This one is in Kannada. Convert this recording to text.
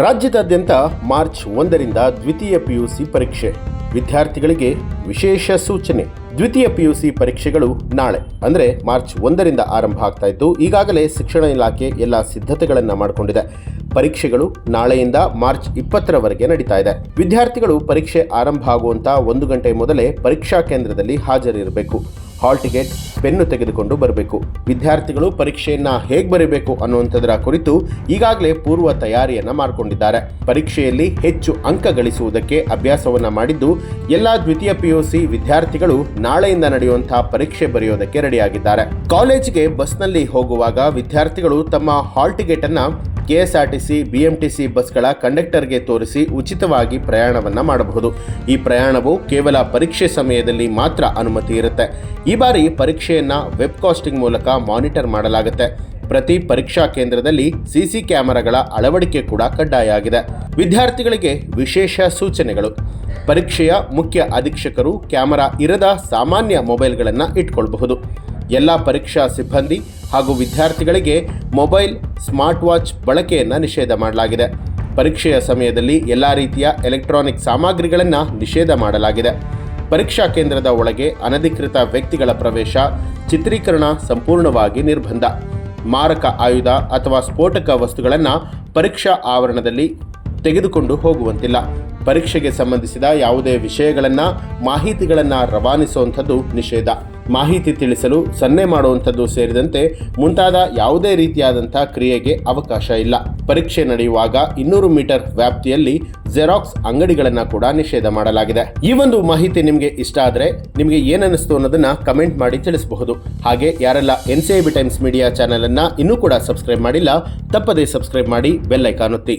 ರಾಜ್ಯದಾದ್ಯಂತ ಮಾರ್ಚ್ 1ರಿಂದ ದ್ವಿತೀಯ ಪಿಯುಸಿ ಪರೀಕ್ಷೆ. ವಿದ್ಯಾರ್ಥಿಗಳಿಗೆ ವಿಶೇಷ ಸೂಚನೆ. ದ್ವಿತೀಯ ಪಿಯುಸಿ ಪರೀಕ್ಷೆಗಳು ನಾಳೆ ಅಂದರೆ ಮಾರ್ಚ್ 1ರಿಂದ ಆರಂಭ ಆಗ್ತಾ ಇದ್ದು, ಈಗಾಗಲೇ ಶಿಕ್ಷಣ ಇಲಾಖೆ ಎಲ್ಲ ಸಿದ್ಧತೆಗಳನ್ನು ಮಾಡಿಕೊಂಡಿದೆ. ಪರೀಕ್ಷೆಗಳು ನಾಳೆಯಿಂದ ಮಾರ್ಚ್ 20ರವರೆಗೆ ನಡೀತಾ ಇದೆ. ವಿದ್ಯಾರ್ಥಿಗಳು ಪರೀಕ್ಷೆ ಆರಂಭ ಆಗುವಂತ 1 ಗಂಟೆ ಮೊದಲೇ ಪರೀಕ್ಷಾ ಕೇಂದ್ರದಲ್ಲಿ ಹಾಜರಿರಬೇಕು. ಹಾಲ್ ಟಿಕೆಟ್, ಪೆನ್ನು ತೆಗೆದುಕೊಂಡು ಬರಬೇಕು. ವಿದ್ಯಾರ್ಥಿಗಳು ಪರೀಕ್ಷೆಯನ್ನ ಹೇಗೆ ಬರೀಬೇಕು ಅನ್ನುವಂಥದ್ರ ಕುರಿತು ಈಗಾಗಲೇ ಪೂರ್ವ ತಯಾರಿಯನ್ನ ಮಾಡಿಕೊಂಡಿದ್ದಾರೆ. ಪರೀಕ್ಷೆಯಲ್ಲಿ ಹೆಚ್ಚು ಅಂಕ ಗಳಿಸುವುದಕ್ಕೆ ಅಭ್ಯಾಸವನ್ನ ಮಾಡಿದ್ದು, ಎಲ್ಲಾ ದ್ವಿತೀಯ ಪಿಯುಸಿ ವಿದ್ಯಾರ್ಥಿಗಳು ನಾಳೆಯಿಂದ ನಡೆಯುವಂತಹ ಪರೀಕ್ಷೆ ಬರೆಯೋದಕ್ಕೆ ರೆಡಿಯಾಗಿದ್ದಾರೆ. ಕಾಲೇಜಿಗೆ ಬಸ್ನಲ್ಲಿ ಹೋಗುವಾಗ ವಿದ್ಯಾರ್ಥಿಗಳು ತಮ್ಮ ಹಾಲ್ ಟಿಕೆಟ್ ಅನ್ನ ಕೆಎಸ್ಆರ್ಟಿಸಿ, ಬಿಎಂಟಿಸಿ ಬಸ್ಗಳ ಕಂಡಕ್ಟರ್ಗೆ ತೋರಿಸಿ ಉಚಿತವಾಗಿ ಪ್ರಯಾಣವನ್ನ ಮಾಡಬಹುದು. ಈ ಪ್ರಯಾಣವು ಕೇವಲ ಪರೀಕ್ಷೆ ಸಮಯದಲ್ಲಿ ಮಾತ್ರ ಅನುಮತಿ ಇರುತ್ತೆ. ಈ ಬಾರಿ ಪರೀಕ್ಷೆಯನ್ನ ವೆಬ್ಕಾಸ್ಟಿಂಗ್ ಮೂಲಕ ಮಾನಿಟರ್ ಮಾಡಲಾಗುತ್ತೆ. ಪ್ರತಿ ಪರೀಕ್ಷಾ ಕೇಂದ್ರದಲ್ಲಿ ಸಿಸಿ ಕ್ಯಾಮೆರಾಗಳ ಅಳವಡಿಕೆ ಕೂಡ ಕಡ್ಡಾಯ ಆಗಿದೆ. ವಿದ್ಯಾರ್ಥಿಗಳಿಗೆ ವಿಶೇಷ ಸೂಚನೆಗಳು. ಪರೀಕ್ಷೆಯ ಮುಖ್ಯ ಅಧೀಕ್ಷಕರು ಕ್ಯಾಮೆರಾ ಇರದ ಸಾಮಾನ್ಯ ಮೊಬೈಲ್ಗಳನ್ನು ಇಟ್ಕೊಳ್ಳಬಹುದು. ಎಲ್ಲ ಪರೀಕ್ಷಾ ಸಿಬ್ಬಂದಿ ಹಾಗೂ ವಿದ್ಯಾರ್ಥಿಗಳಿಗೆ ಮೊಬೈಲ್, ಸ್ಮಾರ್ಟ್ ವಾಚ್ ಬಳಕೆಯನ್ನು ನಿಷೇಧ ಮಾಡಲಾಗಿದೆ. ಪರೀಕ್ಷೆಯ ಸಮಯದಲ್ಲಿ ಎಲ್ಲ ರೀತಿಯ ಎಲೆಕ್ಟ್ರಾನಿಕ್ ಸಾಮಗ್ರಿಗಳನ್ನು ನಿಷೇಧ ಮಾಡಲಾಗಿದೆ. ಪರೀಕ್ಷಾ ಕೇಂದ್ರದ ಒಳಗೆ ಅನಧಿಕೃತ ವ್ಯಕ್ತಿಗಳ ಪ್ರವೇಶ, ಚಿತ್ರೀಕರಣ ಸಂಪೂರ್ಣವಾಗಿ ನಿರ್ಬಂಧ. ಮಾರಕ ಆಯುಧ ಅಥವಾ ಸ್ಫೋಟಕ ವಸ್ತುಗಳನ್ನು ಪರೀಕ್ಷಾ ಆವರಣದಲ್ಲಿ ತೆಗೆದುಕೊಂಡು ಹೋಗುವಂತಿಲ್ಲ. ಪರೀಕ್ಷೆಗೆ ಸಂಬಂಧಿಸಿದ ಯಾವುದೇ ವಿಷಯಗಳನ್ನು, ಮಾಹಿತಿಗಳನ್ನು ರವಾನಿಸುವಂಥದ್ದು ನಿಷೇಧ. ಮಾಹಿತಿ ತಿಳಿಸಲು ಸನ್ನೆ ಮಾಡುವಂಥದ್ದು ಸೇರಿದಂತೆ ಮುಂತಾದ ಯಾವುದೇ ರೀತಿಯಾದಂಥ ಕ್ರಿಯೆಗೆ ಅವಕಾಶ ಇಲ್ಲ. ಪರೀಕ್ಷೆ ನಡೆಯುವಾಗ 200 ಮೀಟರ್ ವ್ಯಾಪ್ತಿಯಲ್ಲಿ ಜೆರಾಕ್ಸ್ ಅಂಗಡಿಗಳನ್ನು ಕೂಡ ನಿಷೇಧ ಮಾಡಲಾಗಿದೆ. ಈ ಒಂದು ಮಾಹಿತಿ ನಿಮಗೆ ಇಷ್ಟ ಆದರೆ ನಿಮಗೆ ಏನನ್ನಿಸ್ತು ಅನ್ನೋದನ್ನ ಕಮೆಂಟ್ ಮಾಡಿ ತಿಳಿಸಬಹುದು. ಹಾಗೆ ಯಾರೆಲ್ಲ NCIB ಟೈಮ್ಸ್ ಮೀಡಿಯಾ ಚಾನೆಲ್ ಅನ್ನ ಇನ್ನೂ ಕೂಡ ಸಬ್ಸ್ಕ್ರೈಬ್ ಮಾಡಿಲ್ಲ, ತಪ್ಪದೇ ಸಬ್ಸ್ಕ್ರೈಬ್ ಮಾಡಿ, ಬೆಲ್ ಐಕಾನ್ ಒತ್ತಿ.